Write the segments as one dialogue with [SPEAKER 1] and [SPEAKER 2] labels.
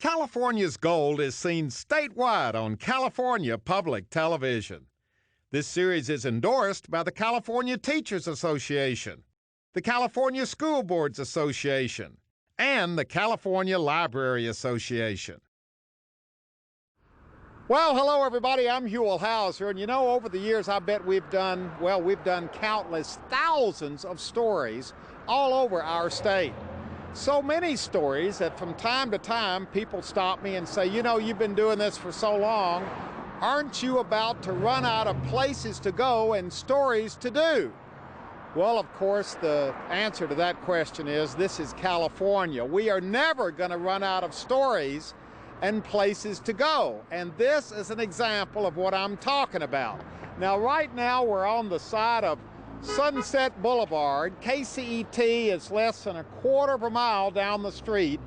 [SPEAKER 1] California's gold is seen statewide on California Public Television. This series is endorsed by the California Teachers Association, the California School Boards Association, and the California Library Association. Well, hello everybody, I'm Huell Hauser, and you know, over the years I bet we've done countless thousands of stories all over our state. So many stories that from time to time people stop me and say, you know, you've been doing this for so long, aren't you about to run out of places to go and stories to do? Well, of course, the answer to that question is this is California. We are never going to run out of stories and places to go. And this is an example of what I'm talking about. Now, right now, we're on the side of Sunset Boulevard. KCET is less than a quarter of a mile down the street.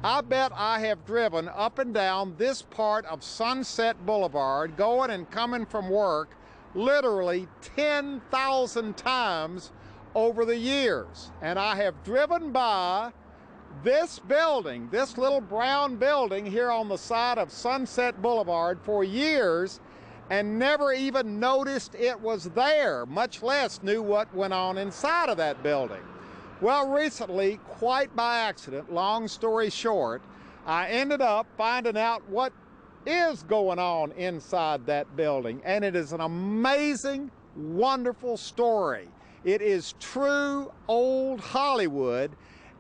[SPEAKER 1] I bet I have driven up and down this part of Sunset Boulevard, going and coming from work, literally 10,000 times over the years. And I have driven by this building, this little brown building here on the side of Sunset Boulevard for years and never even noticed it was there, much less knew what went on inside of that building. Well, recently, quite by accident, long story short, I ended up finding out what is going on inside that building, and it is an amazing, wonderful story. It is true old Hollywood,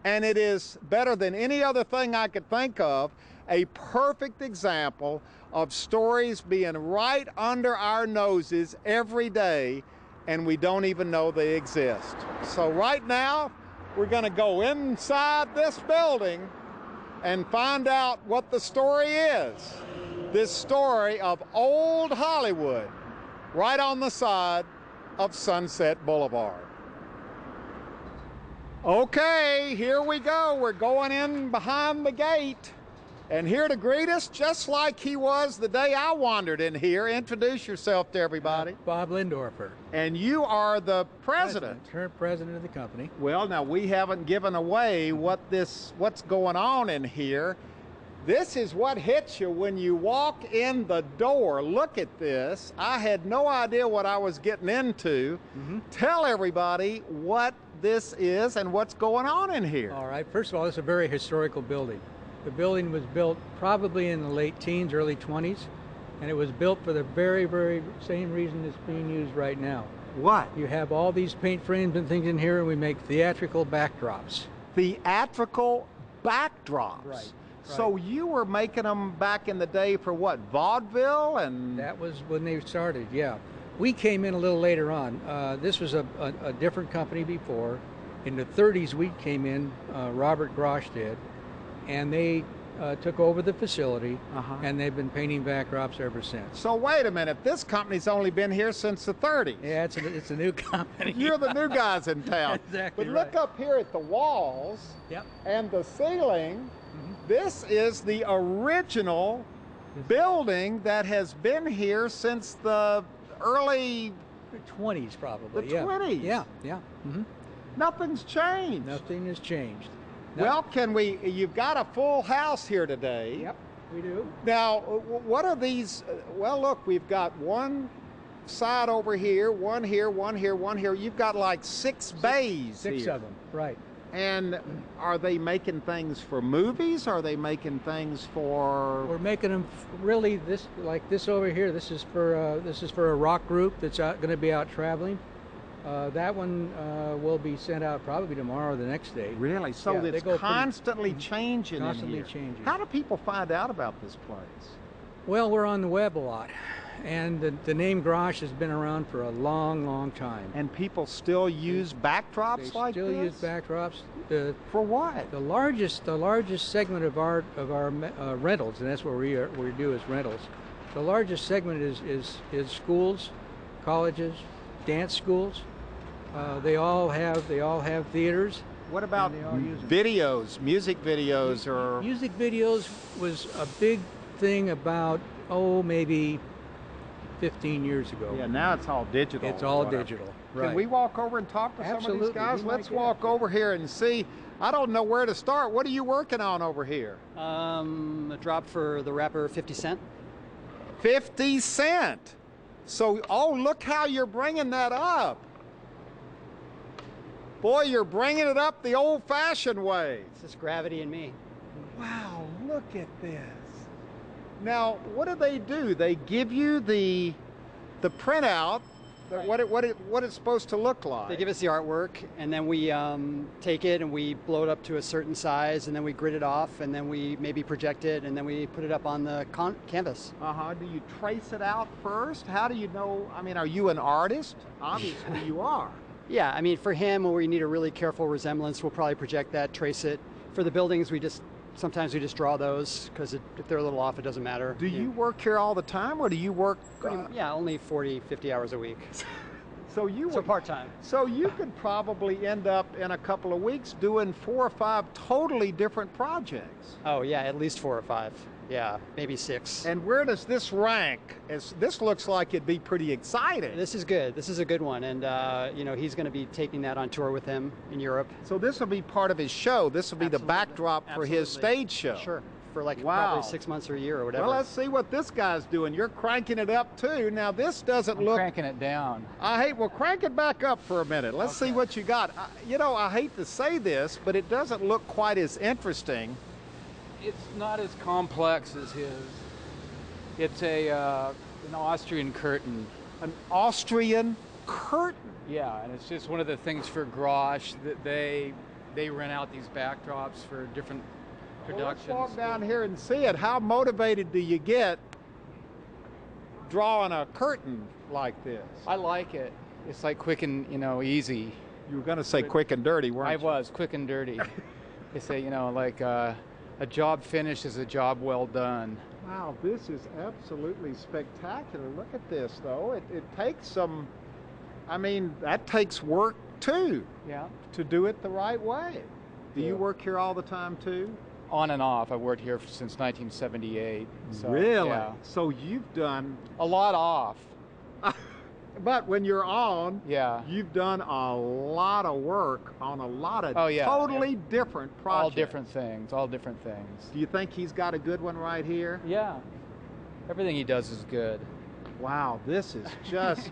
[SPEAKER 1] and it is better than any other thing I could think of, a perfect example of stories being right under our noses every day, and we don't even know they exist. So right now, we're going to go inside this building and find out what the story is. This story of old Hollywood, right on the side of Sunset Boulevard. Okay, here we go. We're going in behind the gate. And here to greet us, just like he was the day I wandered in here. Introduce yourself to everybody.
[SPEAKER 2] Bob Lindorfer.
[SPEAKER 1] And you are the president.
[SPEAKER 2] Current president of the company.
[SPEAKER 1] Well, now we haven't given away what's going on in here. This is what hits you when you walk in the door. Look at this. I had no idea what I was getting into. Tell everybody what this is and what's going on in here.
[SPEAKER 2] All right. First of all, it's a very historical building. The building was built probably in the late teens, early 20s, and it was built for the very, very same reason it's being used right now.
[SPEAKER 1] What?
[SPEAKER 2] You have all these paint frames and things in here, and we make theatrical backdrops.
[SPEAKER 1] Theatrical backdrops?
[SPEAKER 2] Right.
[SPEAKER 1] So you were making them back in the day for what, vaudeville? And
[SPEAKER 2] that was when they started, yeah. We came in a little later on. This was a different company before. In the 30s, we came in, Robert Grosh did, and they took over the facility, and they've been painting backdrops ever since.
[SPEAKER 1] So wait a minute, this company's only been here since the 30s.
[SPEAKER 2] Yeah, it's a new company.
[SPEAKER 1] You're the new guys in town.
[SPEAKER 2] Exactly.
[SPEAKER 1] But look up here at the walls and the ceiling. This is the original building that has been here since the early
[SPEAKER 2] 20s, probably.
[SPEAKER 1] The 20s.
[SPEAKER 2] Yeah.
[SPEAKER 1] Nothing's changed.
[SPEAKER 2] Nothing has changed.
[SPEAKER 1] Well, you've got a full house here today.
[SPEAKER 2] Yep, we do.
[SPEAKER 1] Now, what are these? Well, look, we've got one side over here, one here, one here, one here. You've got like six bays
[SPEAKER 2] Six
[SPEAKER 1] here.
[SPEAKER 2] of them, right.
[SPEAKER 1] And are they making things for movies? Are they making things for?
[SPEAKER 2] We're making them really like this over here. This is for a rock group that's going to be out traveling. That one will be sent out probably tomorrow or the next day.
[SPEAKER 1] Really? So it's constantly changing.
[SPEAKER 2] Constantly changing.
[SPEAKER 1] How do people find out about this place?
[SPEAKER 2] Well, we're on the web a lot, and the name Grosh has been around for a long, long time.
[SPEAKER 1] And people still use backdrops like this?
[SPEAKER 2] They still use backdrops.
[SPEAKER 1] For what?
[SPEAKER 2] The largest segment of our rentals, and that's what we do is rentals. The largest segment is schools, colleges, dance schools. They all have theaters.
[SPEAKER 1] What about videos, music videos, or?
[SPEAKER 2] Music videos was a big thing about, maybe 15 years ago.
[SPEAKER 1] Yeah, now it's all digital.
[SPEAKER 2] It's all digital. Right.
[SPEAKER 1] Can we walk over and talk to some of these guys? Let's walk over here and see. I don't know where to start. What are you working on over here?
[SPEAKER 3] A drop for the rapper 50 Cent.
[SPEAKER 1] 50 Cent. So, oh, look how you're bringing that up. Boy, you're bringing it up the old-fashioned way.
[SPEAKER 3] It's just gravity in me.
[SPEAKER 1] Wow, look at this. Now, what do? They give you the printout, what it's supposed to look like.
[SPEAKER 3] They give us the artwork, and then we take it and we blow it up to a certain size, and then we grid it off, and then we maybe project it, and then we put it up on the canvas.
[SPEAKER 1] Do you trace it out first? How do you know? I mean, are you an artist? Obviously you are.
[SPEAKER 3] Yeah, I mean, for him, when we need a really careful resemblance, we'll probably project that, trace it. For the buildings, sometimes we just draw those, because if they're a little off, it doesn't matter.
[SPEAKER 1] Do you work here all the time, or do you work?
[SPEAKER 3] Yeah, only 40, 50 hours a week.
[SPEAKER 1] So
[SPEAKER 3] part-time.
[SPEAKER 1] So you could probably end up in a couple of weeks doing 4 or 5 totally different projects.
[SPEAKER 3] Oh yeah, at least 4 or 5. Yeah, maybe 6.
[SPEAKER 1] And where does this rank? This looks like it'd be pretty exciting.
[SPEAKER 3] This is good. This is a good one, and he's going to be taking that on tour with him in Europe.
[SPEAKER 1] So this will be part of his show. This will be the backdrop for his stage show.
[SPEAKER 3] Sure, for like probably 6 months or a year or whatever.
[SPEAKER 1] Well, let's see what this guy's doing. You're cranking it up too. Now this doesn't look.
[SPEAKER 4] Cranking it down.
[SPEAKER 1] Well, crank it back up for a minute. Let's see what you got. I hate to say this, but it doesn't look quite as interesting.
[SPEAKER 4] It's not as complex as his. It's an Austrian curtain.
[SPEAKER 1] An Austrian curtain?
[SPEAKER 4] Yeah, and it's just one of the things for Grosh that they rent out these backdrops for different productions.
[SPEAKER 1] Let's walk down here and see it. How motivated do you get drawing a curtain like this?
[SPEAKER 4] I like it. It's like quick and easy.
[SPEAKER 1] You were going to say quick and dirty, weren't you?
[SPEAKER 4] I was quick and dirty. They say like a job finished is a job well done.
[SPEAKER 1] Wow, this is absolutely spectacular. Look at this, though. It takes some. That takes work too.
[SPEAKER 4] Yeah.
[SPEAKER 1] To do it the right way. Do you work here all the time too?
[SPEAKER 4] On and off. I've worked here since 1978. So,
[SPEAKER 1] really?
[SPEAKER 4] Yeah.
[SPEAKER 1] So you've done
[SPEAKER 4] a lot off.
[SPEAKER 1] But when you're on,
[SPEAKER 4] yeah,
[SPEAKER 1] you've done a lot of work on a lot of totally different projects.
[SPEAKER 4] All different things.
[SPEAKER 1] Do you think he's got a good one right here?
[SPEAKER 4] Yeah. Everything he does is good.
[SPEAKER 1] Wow, this is just,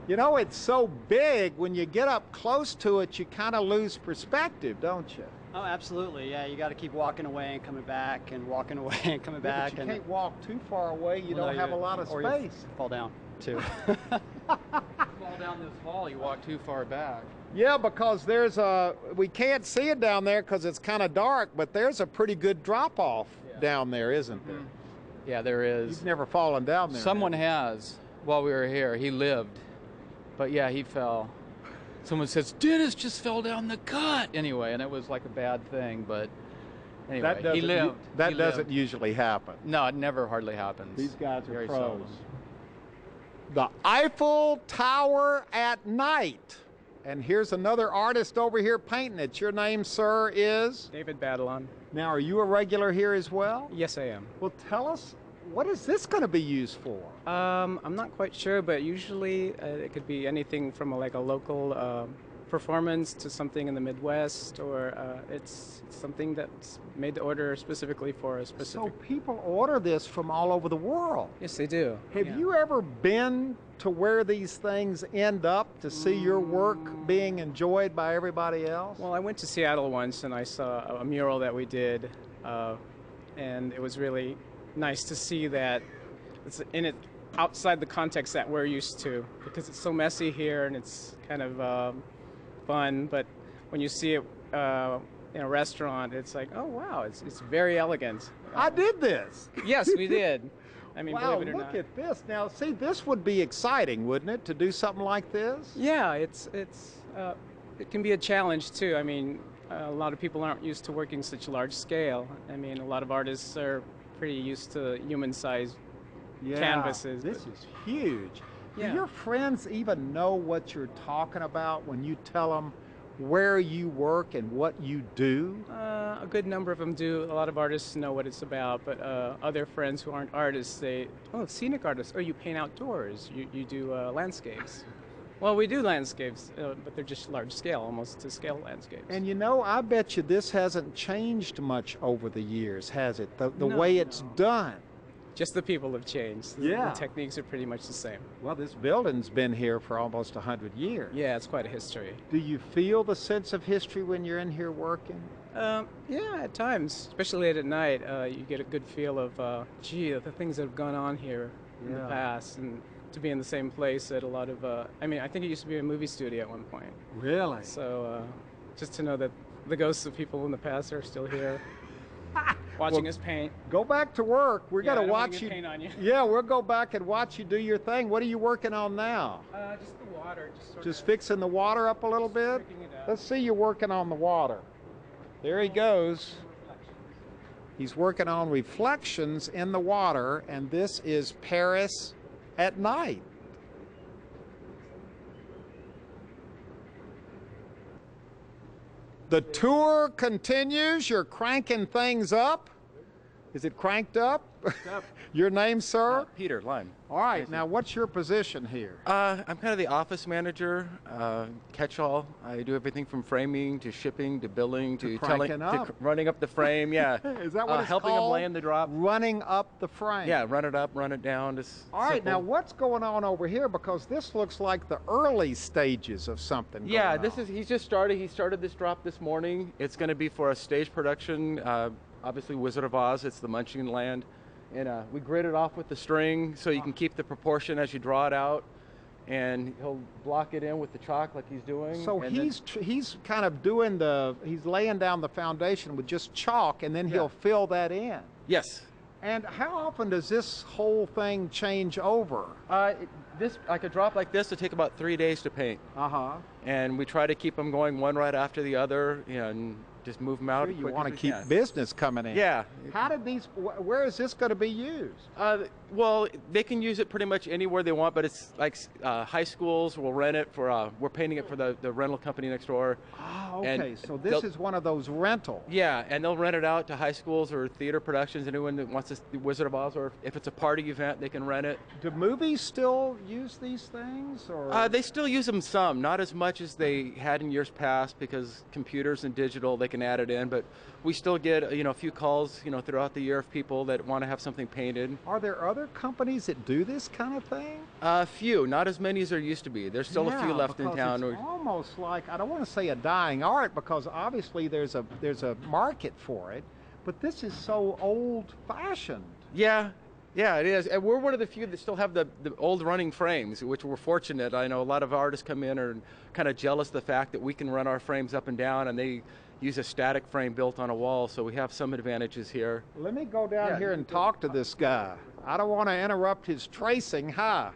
[SPEAKER 1] it's so big, when you get up close to it, you kind of lose perspective, don't you?
[SPEAKER 3] Oh, absolutely. Yeah, you got to keep walking away and coming back and walking away and coming back.
[SPEAKER 1] But you can't walk too far away. You don't have a lot of
[SPEAKER 3] or
[SPEAKER 1] space.
[SPEAKER 3] You fall down, too.
[SPEAKER 4] Fall down this hall, you walk too far back.
[SPEAKER 1] Yeah, because we can't see it down there because it's kind of dark, but there's a pretty good drop-off down there, isn't there?
[SPEAKER 4] Yeah, there is.
[SPEAKER 1] You've never fallen down there.
[SPEAKER 4] Someone has while we were here. He lived. But yeah, he fell. Someone says, Dennis just fell down the cut. Anyway, and it was like a bad thing, but anyway, he lived.
[SPEAKER 1] That doesn't usually happen.
[SPEAKER 4] No, it never hardly happens.
[SPEAKER 1] These guys are
[SPEAKER 4] Very
[SPEAKER 1] pros.
[SPEAKER 4] seldom.
[SPEAKER 1] The Eiffel Tower at night. And here's another artist over here painting it. Your name, sir, is?
[SPEAKER 5] David Badalon.
[SPEAKER 1] Now, are you a regular here as well?
[SPEAKER 5] Yes, I am.
[SPEAKER 1] Well, tell us, what is this going to be used for?
[SPEAKER 5] I'm not quite sure, but usually it could be anything from a local performance to something in the Midwest, or it's something that's made to order specifically for a specific.
[SPEAKER 1] So people order this from all over the world?
[SPEAKER 5] Yes, they do.
[SPEAKER 1] Have you ever been to where these things end up to see your work being enjoyed by everybody else?
[SPEAKER 5] Well, I went to Seattle once and I saw a mural that we did, and it was really nice to see that it's in it outside the context that we're used to, because it's so messy here and it's kind of fun, but when you see it in a restaurant, it's like, oh wow, it's very elegant.
[SPEAKER 1] I did this.
[SPEAKER 5] Yes, we did. I mean,
[SPEAKER 1] wow,
[SPEAKER 5] believe it or not.
[SPEAKER 1] look at this. Now, see, this would be exciting, wouldn't it, to do something like this?
[SPEAKER 5] Yeah, it can be a challenge too. I mean, a lot of people aren't used to working such a large scale. I mean, a lot of artists are pretty used to human-sized canvases.
[SPEAKER 1] This is huge.
[SPEAKER 5] Yeah.
[SPEAKER 1] Do your friends even know what you're talking about when you tell them where you work and what you do?
[SPEAKER 5] A good number of them do. A lot of artists know what it's about, but other friends who aren't artists say, oh, scenic artists, oh, you paint outdoors, you do landscapes. Well, we do landscapes, but they're just large scale, almost to scale landscapes.
[SPEAKER 1] And you know, I bet you this hasn't changed much over the years, has it? The
[SPEAKER 5] No,
[SPEAKER 1] way it's done.
[SPEAKER 5] Just the people have changed.
[SPEAKER 1] Yeah.
[SPEAKER 5] The techniques are pretty much the same.
[SPEAKER 1] Well, this building's been here for almost 100 years.
[SPEAKER 5] Yeah, it's quite a history.
[SPEAKER 1] Do you feel the sense of history when you're in here working?
[SPEAKER 5] Yeah, at times, especially late at night, you get a good feel of, gee, the things that have gone on here in the past, and to be in the same place at a lot of, I mean, I think it used to be a movie studio at one point.
[SPEAKER 1] Really?
[SPEAKER 5] So just to know that the ghosts of people in the past are still here, watching us paint.
[SPEAKER 1] Go back to work. We're
[SPEAKER 5] Yeah,
[SPEAKER 1] going
[SPEAKER 5] I
[SPEAKER 1] to
[SPEAKER 5] don't wanna
[SPEAKER 1] watch
[SPEAKER 5] get
[SPEAKER 1] you.
[SPEAKER 5] paint on you.
[SPEAKER 1] Yeah, we'll go back and watch you do your thing. What are you working on now?
[SPEAKER 5] Just the water,
[SPEAKER 1] Just fixing the water up a little bit?
[SPEAKER 5] tricking it out.
[SPEAKER 1] Let's see you working on the water. There he goes. He's working on reflections in the water, and this is Paris at night. The tour continues. You're cranking things up. Is it cranked up? Your name, sir?
[SPEAKER 6] Peter Lime.
[SPEAKER 1] All right, now what's your position here?
[SPEAKER 6] I'm kind of the office manager, catch-all. I do everything from framing to shipping to billing to
[SPEAKER 1] cranking up.
[SPEAKER 6] running up the frame. Yeah.
[SPEAKER 1] Is that what it's
[SPEAKER 6] helping
[SPEAKER 1] called?
[SPEAKER 6] them land the drop?
[SPEAKER 1] Running up the frame.
[SPEAKER 6] Yeah, run it up, run it down. Just
[SPEAKER 1] All right,
[SPEAKER 6] simple.
[SPEAKER 1] now what's going on over here? Because this looks like the early stages of something
[SPEAKER 6] Yeah,
[SPEAKER 1] going on.
[SPEAKER 6] he's just started. He started this drop this morning. It's going to be for a stage production. Obviously, Wizard of Oz. It's the Munchkin Land. And we grid it off with the string so you can keep the proportion as you draw it out. And he'll block it in with the chalk like he's doing.
[SPEAKER 1] So
[SPEAKER 6] and then-
[SPEAKER 1] he's kind of doing he's laying down the foundation with just chalk, and then he'll fill that in.
[SPEAKER 6] Yes.
[SPEAKER 1] And how often does this whole thing change over?
[SPEAKER 6] This like a drop like this will take about 3 days to paint.
[SPEAKER 1] Uh-huh.
[SPEAKER 6] And we try to keep them going one right after the other, and just move them out.
[SPEAKER 1] Sure,
[SPEAKER 6] as
[SPEAKER 1] you
[SPEAKER 6] quick
[SPEAKER 1] want
[SPEAKER 6] as
[SPEAKER 1] to
[SPEAKER 6] we
[SPEAKER 1] keep
[SPEAKER 6] can.
[SPEAKER 1] business coming in.
[SPEAKER 6] Yeah.
[SPEAKER 1] How did where is this going to be used?
[SPEAKER 6] Well, they can use it pretty much anywhere they want, but it's like high schools will rent it for. We're painting it for the rental company next door.
[SPEAKER 1] Oh, okay.
[SPEAKER 6] And
[SPEAKER 1] So this is one of those rentals.
[SPEAKER 6] Yeah, and they'll rent it out to high schools or theater productions. Anyone that wants to see Wizard of Oz, or if it's a party event, they can rent it.
[SPEAKER 1] Do movies still use these things? Or
[SPEAKER 6] They still use them some, not as much as they had in years past, because computers and digital, they can add it in. But we still get a few calls throughout the year of people that want to have something painted.
[SPEAKER 1] Are there other companies that do this kind of thing?
[SPEAKER 6] Few, not as many as there used to be. There's still a few left in
[SPEAKER 1] because
[SPEAKER 6] town.
[SPEAKER 1] It's almost like, I don't want to say a dying art, because obviously there's a market for it, but this is so old-fashioned.
[SPEAKER 6] Yeah, it is. And we're one of the few that still have the old running frames, which we're fortunate. I know a lot of artists come in are kind of jealous of the fact that we can run our frames up and down, and they use a static frame built on a wall, so we have some advantages here.
[SPEAKER 1] Let me go down here and talk to this guy. I don't want to interrupt his tracing. Hi.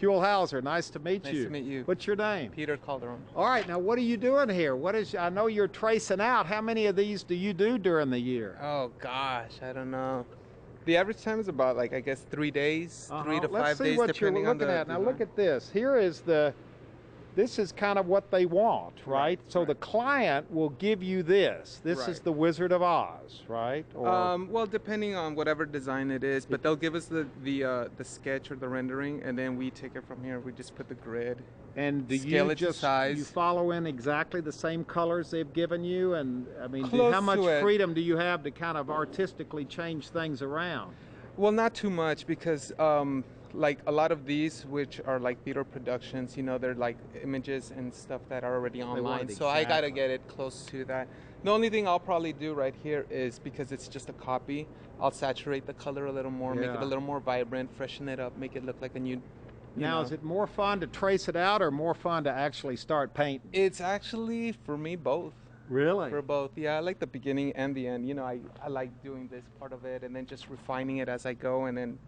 [SPEAKER 1] Huell Hauser, nice to meet you.
[SPEAKER 7] Nice to meet you.
[SPEAKER 1] What's your name?
[SPEAKER 7] Peter Calderon.
[SPEAKER 1] All right, now what are you doing here? I know you're tracing out. How many of these do you do during the year?
[SPEAKER 7] Oh gosh, I don't know. The average time is about 3 days, 3 to 5
[SPEAKER 1] Let's see
[SPEAKER 7] days,
[SPEAKER 1] what you're
[SPEAKER 7] depending on
[SPEAKER 1] looking
[SPEAKER 7] the
[SPEAKER 1] at. Now
[SPEAKER 7] design.
[SPEAKER 1] look at this. This is kind of what they want, right? So the client will give you this. This is
[SPEAKER 7] Right.
[SPEAKER 1] the Wizard of Oz, right? Or,
[SPEAKER 7] Well, depending on whatever design it is, but they'll give us the sketch or the rendering, and then we take it from here. We just put the grid.
[SPEAKER 1] and do
[SPEAKER 7] scale
[SPEAKER 1] you
[SPEAKER 7] it to
[SPEAKER 1] just
[SPEAKER 7] size.
[SPEAKER 1] you follow in exactly the same colors they've given you? And I mean,
[SPEAKER 7] Close
[SPEAKER 1] how much
[SPEAKER 7] to it.
[SPEAKER 1] freedom do you have to kind of artistically change things around?
[SPEAKER 7] Well, not too much, because like a lot of these, which are like theater productions, they're like images and stuff that are already
[SPEAKER 1] want
[SPEAKER 7] online.
[SPEAKER 1] it
[SPEAKER 7] So I gotta
[SPEAKER 1] exactly.
[SPEAKER 7] get it close to that. The only thing I'll probably do right here is, because it's just a copy, I'll saturate the color a little more, make it
[SPEAKER 1] Yeah.
[SPEAKER 7] a little more vibrant, freshen it up, make it look like a new.
[SPEAKER 1] Now, is it more fun to trace it out or more fun to actually start painting?
[SPEAKER 7] It's actually, for me, both.
[SPEAKER 1] Really?
[SPEAKER 7] For both, yeah. I like the beginning and the end. I like doing this part of it and then just refining it as I go, and then,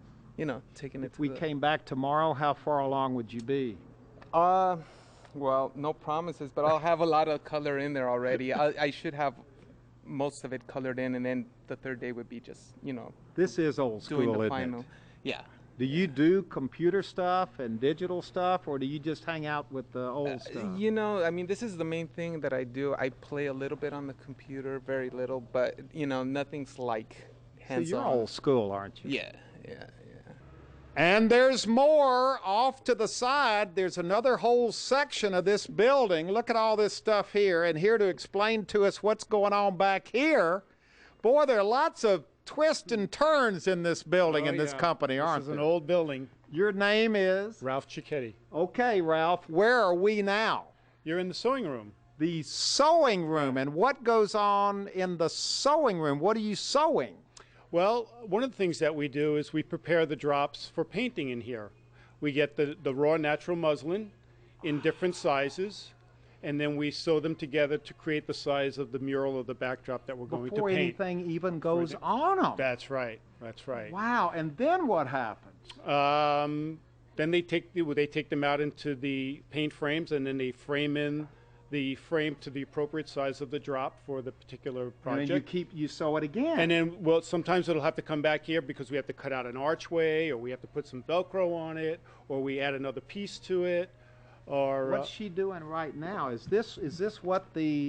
[SPEAKER 7] taking it
[SPEAKER 1] If
[SPEAKER 7] to
[SPEAKER 1] we
[SPEAKER 7] the...
[SPEAKER 1] came back tomorrow, how far along would you be?
[SPEAKER 7] Well, no promises, but I'll have a lot of color in there already. I should have most of it colored in, and then the third day would be just,
[SPEAKER 1] This is old
[SPEAKER 7] doing
[SPEAKER 1] school,
[SPEAKER 7] the
[SPEAKER 1] isn't
[SPEAKER 7] final.
[SPEAKER 1] it?
[SPEAKER 7] Yeah.
[SPEAKER 1] Do you do computer stuff and digital stuff, or do you just hang out with the old stuff?
[SPEAKER 7] This is the main thing that I do. I play a little bit on the computer, very little, but, nothing's like
[SPEAKER 1] So
[SPEAKER 7] hands-on.
[SPEAKER 1] you're old school, aren't you?
[SPEAKER 7] Yeah.
[SPEAKER 1] And there's more off to the side. There's another whole section of this building. Look at all this stuff here. And here to explain to us what's going on back here, boy, there are lots of twists and turns in this building, in this company, aren't there?
[SPEAKER 8] This is an old building.
[SPEAKER 1] Your name is?
[SPEAKER 8] Ralph Cicchetti.
[SPEAKER 1] Okay, Ralph, where are we now?
[SPEAKER 8] You're in the sewing room.
[SPEAKER 1] The sewing room. And what goes on in the sewing room? What are you sewing?
[SPEAKER 8] Well, one of the things that we do is we prepare the drops for painting in here. We get the raw natural muslin in different sizes, and then we sew them together to create the size of the mural or the backdrop that we're going to paint.
[SPEAKER 1] Before anything even goes on them.
[SPEAKER 8] That's right. That's right.
[SPEAKER 1] Wow. And then what happens?
[SPEAKER 8] Then they take them out into the paint frames, and then they frame in the frame to the appropriate size of the drop for the particular project.
[SPEAKER 1] And then you sew it again.
[SPEAKER 8] And then, well, sometimes it'll have to come back here because we have to cut out an archway, or we have to put some Velcro on it, or we add another piece to it. Or
[SPEAKER 1] what's she doing right now? Is this what the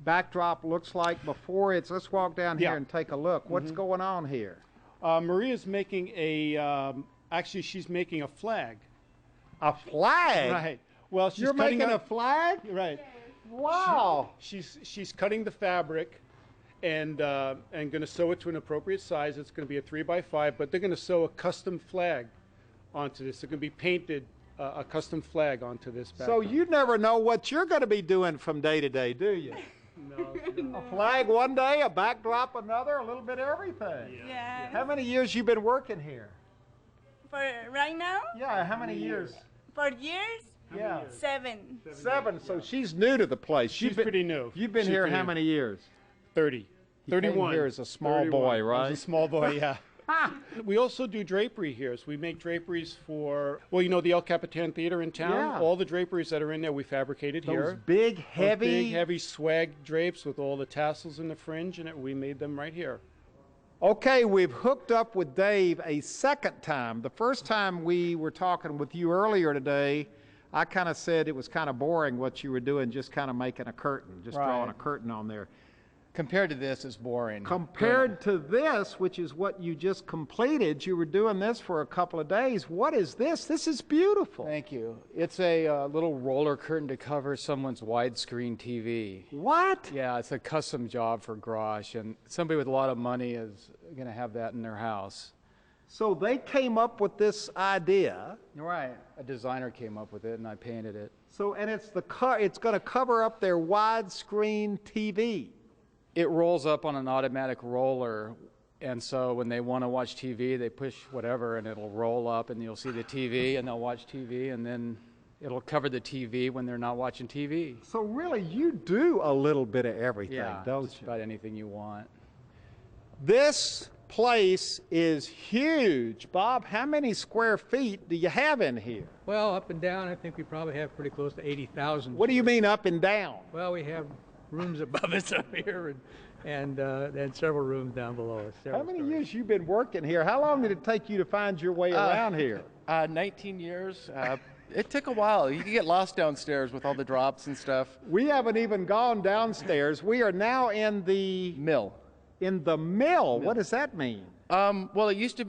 [SPEAKER 1] backdrop looks like before it's? Let's walk down here and take a look. What's going on here?
[SPEAKER 8] Maria's making actually she's making a flag.
[SPEAKER 1] A flag?
[SPEAKER 8] Right. Well,
[SPEAKER 1] You're making a flag?
[SPEAKER 8] Right.
[SPEAKER 1] Wow.
[SPEAKER 8] She's cutting the fabric and going to sew it to an appropriate size. It's going to be a 3x5, but they're going to sew a custom flag onto this. They're going to be painted a custom flag onto this backdrop.
[SPEAKER 1] So you never know what you're going to be doing from day to day, do you?
[SPEAKER 8] No.
[SPEAKER 1] A flag one day, a backdrop another, a little bit of everything.
[SPEAKER 9] Yeah.
[SPEAKER 1] How many years you been working here?
[SPEAKER 9] For right now?
[SPEAKER 1] Yeah, how many years?
[SPEAKER 9] For years?
[SPEAKER 1] Yeah.
[SPEAKER 9] 7.
[SPEAKER 1] 7. So she's new to the place.
[SPEAKER 8] She's pretty new.
[SPEAKER 1] You've been here how many years?
[SPEAKER 8] 30.
[SPEAKER 1] He came
[SPEAKER 8] 31.
[SPEAKER 1] here as a small
[SPEAKER 8] 31.
[SPEAKER 1] boy, right?
[SPEAKER 8] As a small boy, yeah. We also do drapery here. So we make draperies for, well, you know, the El Capitan Theater in town.
[SPEAKER 1] Yeah.
[SPEAKER 8] All the draperies that are in there we fabricated here.
[SPEAKER 1] Those big, heavy...
[SPEAKER 8] Big, heavy swag drapes with all the tassels and the fringe, and we made them right here.
[SPEAKER 1] Okay, we've hooked up with Dave a second time. The first time we were talking with you earlier today, I kind of said it was kind of boring what you were doing, just kind of making a curtain, just drawing a curtain on there.
[SPEAKER 4] Compared to this, it's boring.
[SPEAKER 1] Compared to this, which is what you just completed, you were doing this for a couple of days. What is this? This is beautiful.
[SPEAKER 4] Thank you. It's a little roller curtain to cover someone's widescreen TV.
[SPEAKER 1] What?
[SPEAKER 4] Yeah, it's a custom job for Grosh, and somebody with a lot of money is going to have that in their house.
[SPEAKER 1] So they came up with this idea.
[SPEAKER 4] Right. A designer came up with it, and I painted it.
[SPEAKER 1] So, and it's going to cover up their widescreen TV.
[SPEAKER 4] It rolls up on an automatic roller, and so when they want to watch TV, they push whatever, and it'll roll up, and you'll see the TV, and they'll watch TV, and then it'll cover the TV when they're not watching TV.
[SPEAKER 1] So really, you do a little bit of everything, don't
[SPEAKER 4] just about anything you want.
[SPEAKER 1] This place is huge. Bob, how many square feet do you have in here?
[SPEAKER 2] Well, up and down, I think we probably have pretty close to 80,000.
[SPEAKER 1] What do you mean up and down?
[SPEAKER 2] Well, we have rooms above us up here and several rooms down below us.
[SPEAKER 1] How many years you been working here? How long did it take you to find your way around here?
[SPEAKER 6] 19 years. It took a while. You could get lost downstairs with all the drops and stuff.
[SPEAKER 1] We haven't even gone downstairs. We are now in the
[SPEAKER 6] mill.
[SPEAKER 1] In the mill? What does that mean?
[SPEAKER 6] Well, this used to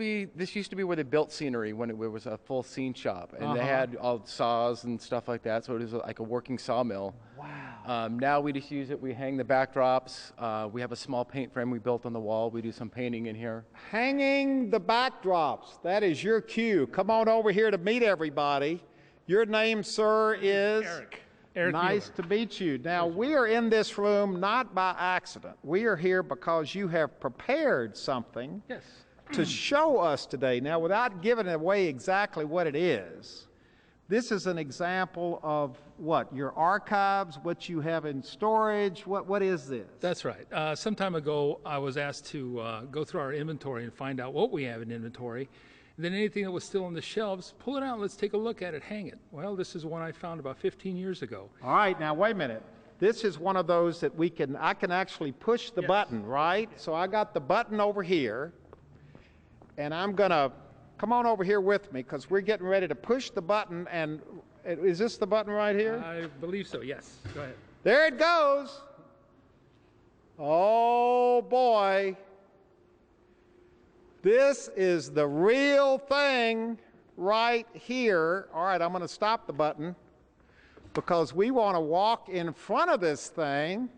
[SPEAKER 6] be where they built scenery when it was a full scene shop, and they had all saws and stuff like that, so it was like a working sawmill. Wow. Now we just use it. We hang the backdrops. We have a small paint frame we built on the wall. We do some painting in here.
[SPEAKER 1] Hanging the backdrops. That is your cue. Come on over here to meet everybody. Your name, sir, is?
[SPEAKER 10] Eric.
[SPEAKER 1] Nice to meet you. Now, we are in this room not by accident. We are here because you have prepared something to show us today. Now, without giving away exactly what it is, this is an example of what? Your archives, what you have in storage? What is this?
[SPEAKER 10] That's right. Some time ago, I was asked to go through our inventory and find out what we have in inventory. Then anything that was still on the shelves, pull it out, let's take a look at it, hang it. Well, this is one I found about 15 years ago.
[SPEAKER 1] All right, now wait a minute. This is one of those that I can actually push the button, right? So I got the button over here, and I'm gonna, come on over here with me, because we're getting ready to push the button, and is this the button right here?
[SPEAKER 10] I believe so, yes. Go ahead.
[SPEAKER 1] There it goes. Oh boy. This is the real thing right here. All right, I'm going to stop the button because we want to walk in front of this thing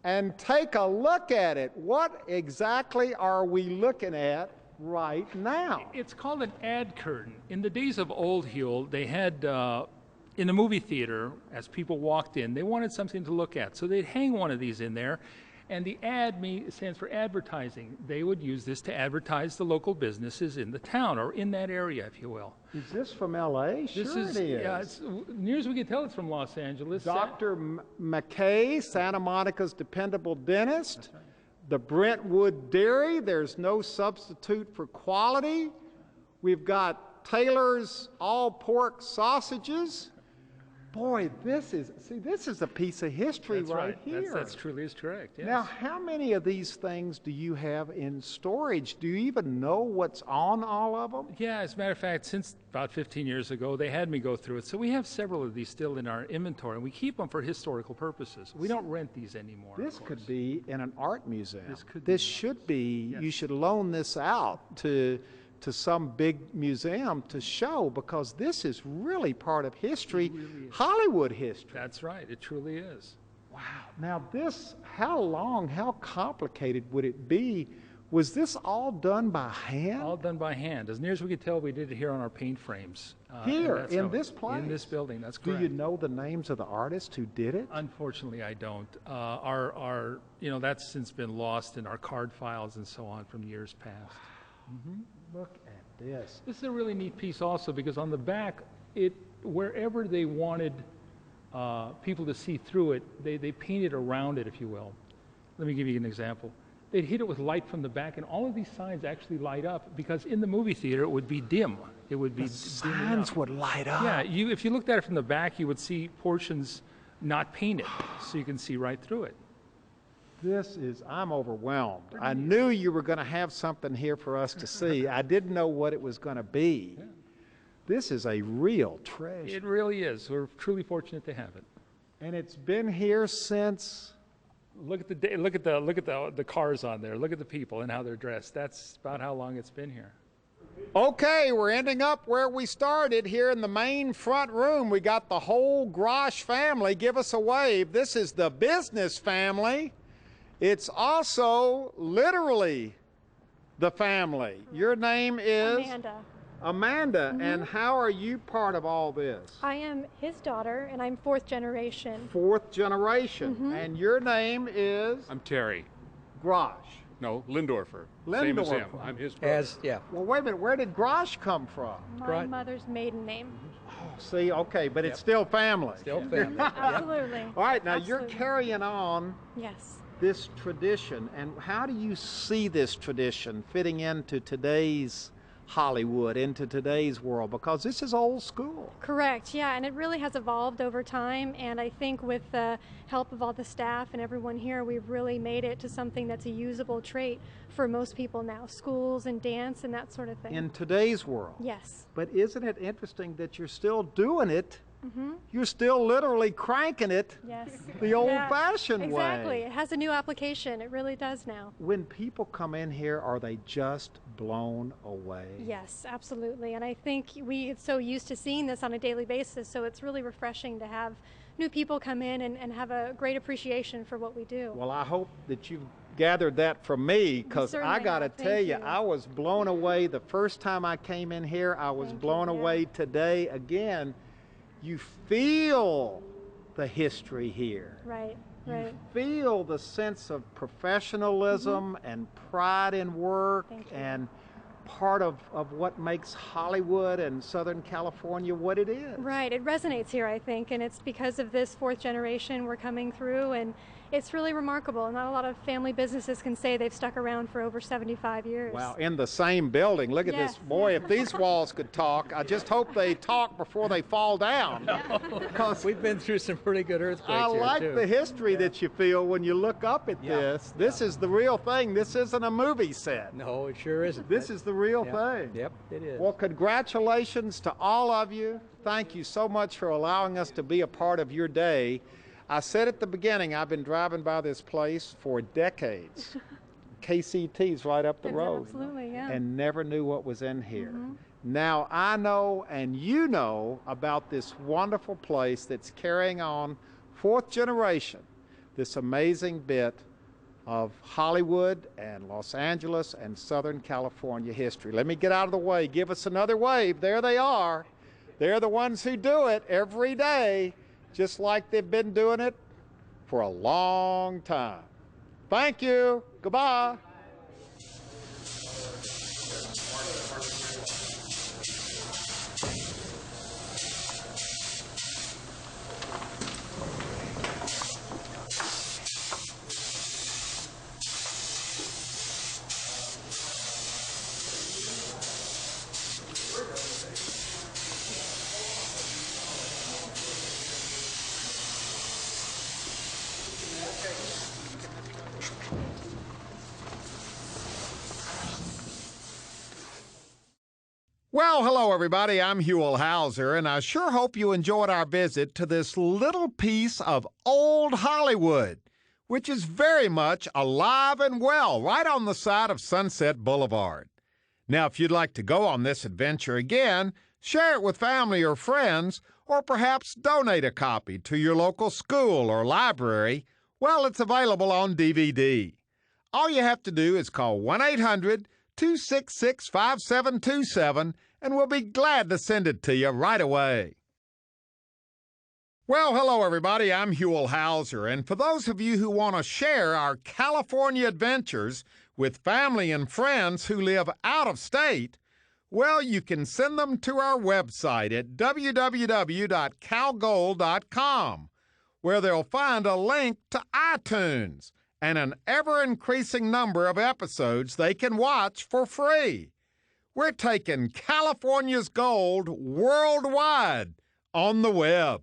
[SPEAKER 1] and take a look at it. What exactly are we looking at right now?
[SPEAKER 10] It's called an ad curtain. In the days of old Huell, they had, in the movie theater, as people walked in, they wanted something to look at. So they'd hang one of these in there, and the ad stands for advertising. They would use this to advertise the local businesses in the town, or in that area, if you will.
[SPEAKER 1] Is this from L.A.? Sure it is.
[SPEAKER 10] Yeah, near as we can tell, it's from Los Angeles.
[SPEAKER 1] Dr. McKay, Santa Monica's dependable dentist. Right. The Brentwood Dairy, there's no substitute for quality. We've got Taylor's all-pork sausages. Boy, this is a piece of history right here.
[SPEAKER 10] That's truly is correct, yes.
[SPEAKER 1] Now, how many of these things do you have in storage? Do you even know what's on all of them?
[SPEAKER 10] Yeah, as a matter of fact, since about 15 years ago, they had me go through it. So we have several of these still in our inventory, and we keep them for historical purposes. We don't rent these anymore.
[SPEAKER 1] This could be in an art museum.
[SPEAKER 10] This
[SPEAKER 1] should be,
[SPEAKER 10] yes.
[SPEAKER 1] You should loan this out to some big museum to show, because this is really part of history, really Hollywood history.
[SPEAKER 10] That's right, it truly is.
[SPEAKER 1] Wow. Now this, how complicated would it be? Was this all done by hand?
[SPEAKER 10] All done by hand. As near as we could tell, we did it here on our paint frames.
[SPEAKER 1] Here, in this place?
[SPEAKER 10] In this building, that's correct.
[SPEAKER 1] Do you know the names of the artists who did it?
[SPEAKER 10] Unfortunately, I don't. That's since been lost in our card files and so on from years past.
[SPEAKER 1] Mm-hmm. Look at this.
[SPEAKER 10] This is a really neat piece also, because on the back, wherever they wanted people to see through it, they painted around it, if you will. Let me give you an example. They'd hit it with light from the back, and all of these signs actually light up, because in the movie theater it would be dim. It would be
[SPEAKER 1] the signs would light up.
[SPEAKER 10] Yeah, if you looked at it from the back, you would see portions not painted, so you can see right through it.
[SPEAKER 1] I'm overwhelmed. I knew you were going to have something here for us to see. I didn't know what it was going to be. Yeah. This is a real treasure.
[SPEAKER 10] It really is. We're truly fortunate to have it.
[SPEAKER 1] And it's been here since.
[SPEAKER 10] Look at the cars on there. Look at the people and how they're dressed. That's about how long it's been here.
[SPEAKER 1] Okay, we're ending up where we started, here in the main front room. We got the whole Grosh family. Give us a wave. This is the business family. It's also literally the family. Your name is?
[SPEAKER 11] Amanda.
[SPEAKER 1] Amanda, and how are you part of all this?
[SPEAKER 11] I am his daughter, and I'm fourth generation.
[SPEAKER 1] Fourth generation. And your name is?
[SPEAKER 12] I'm Terry.
[SPEAKER 1] Grosh.
[SPEAKER 12] No, Lindorfer.
[SPEAKER 1] Lindorfer.
[SPEAKER 12] Same as him. I'm his brother.
[SPEAKER 1] Well, wait a minute. Where did Grosh come from?
[SPEAKER 11] My mother's maiden name.
[SPEAKER 1] Oh, see, okay, but it's still family.
[SPEAKER 2] Still family.
[SPEAKER 11] Absolutely.
[SPEAKER 1] All right, now you're carrying on.
[SPEAKER 11] Yes.
[SPEAKER 1] This tradition, and how do you see this tradition fitting into today's Hollywood, into today's world? Because this is old school.
[SPEAKER 11] Correct, yeah, and it really has evolved over time, and I think with the help of all the staff and everyone here, we've really made it to something that's a usable trait for most people now, schools and dance and that sort of thing.
[SPEAKER 1] In today's world?
[SPEAKER 11] Yes.
[SPEAKER 1] But isn't it interesting that you're still doing it? You're still literally cranking it the old-fashioned way.
[SPEAKER 11] Exactly. It has a new application. It really does now.
[SPEAKER 1] When people come in here, are they just blown away?
[SPEAKER 11] Yes, absolutely. And I think we get so used to seeing this on a daily basis, so it's really refreshing to have new people come in and have a great appreciation for what we do.
[SPEAKER 1] Well, I hope that you've gathered that from me, because I got to tell you, I was blown away the first time I came in here. I was blown away today again. You feel the history here.
[SPEAKER 11] Right,
[SPEAKER 1] you feel the sense of professionalism and pride in work and part of what makes Hollywood and Southern California what it is.
[SPEAKER 11] Right, it resonates here, I think, and it's because of this fourth generation we're coming through, and it's really remarkable. Not a lot of family businesses can say they've stuck around for over 75 years.
[SPEAKER 1] Wow, in the same building. Look at this. Boy, if these walls could talk, I just hope they talk before they fall down.
[SPEAKER 2] Because we've been through some pretty good earthquakes
[SPEAKER 1] I
[SPEAKER 2] here,
[SPEAKER 1] like
[SPEAKER 2] too.
[SPEAKER 1] the history that you feel when you look up at this. This is the real thing. This isn't a movie set.
[SPEAKER 2] No, it sure isn't.
[SPEAKER 1] This is the real thing.
[SPEAKER 2] Yep, it is.
[SPEAKER 1] Well, congratulations to all of you. Thank you so much for allowing us to be a part of your day. I said at the beginning, I've been driving by this place for decades. KCT's right up the road.
[SPEAKER 11] Absolutely, yeah.
[SPEAKER 1] And never knew what was in here. Now I know and you know about this wonderful place that's carrying on fourth generation, this amazing bit of Hollywood and Los Angeles and Southern California history. Let me get out of the way. Give us another wave. There they are. They're the ones who do it every day, just like they've been doing it for a long time. Thank you. Goodbye. Well, hello, everybody. I'm Huell Hauser, and I sure hope you enjoyed our visit to this little piece of old Hollywood, which is very much alive and well right on the side of Sunset Boulevard. Now, if you'd like to go on this adventure again, share it with family or friends, or perhaps donate a copy to your local school or library, well, it's available on DVD. All you have to do is call 1-800-266-5727, and we'll be glad to send it to you right away. Well, hello, everybody. I'm Huell Hauser, and for those of you who want to share our California adventures with family and friends who live out of state, well, you can send them to our website at www.calgold.com, where they'll find a link to iTunes and an ever-increasing number of episodes they can watch for free. We're taking California's gold worldwide on the web.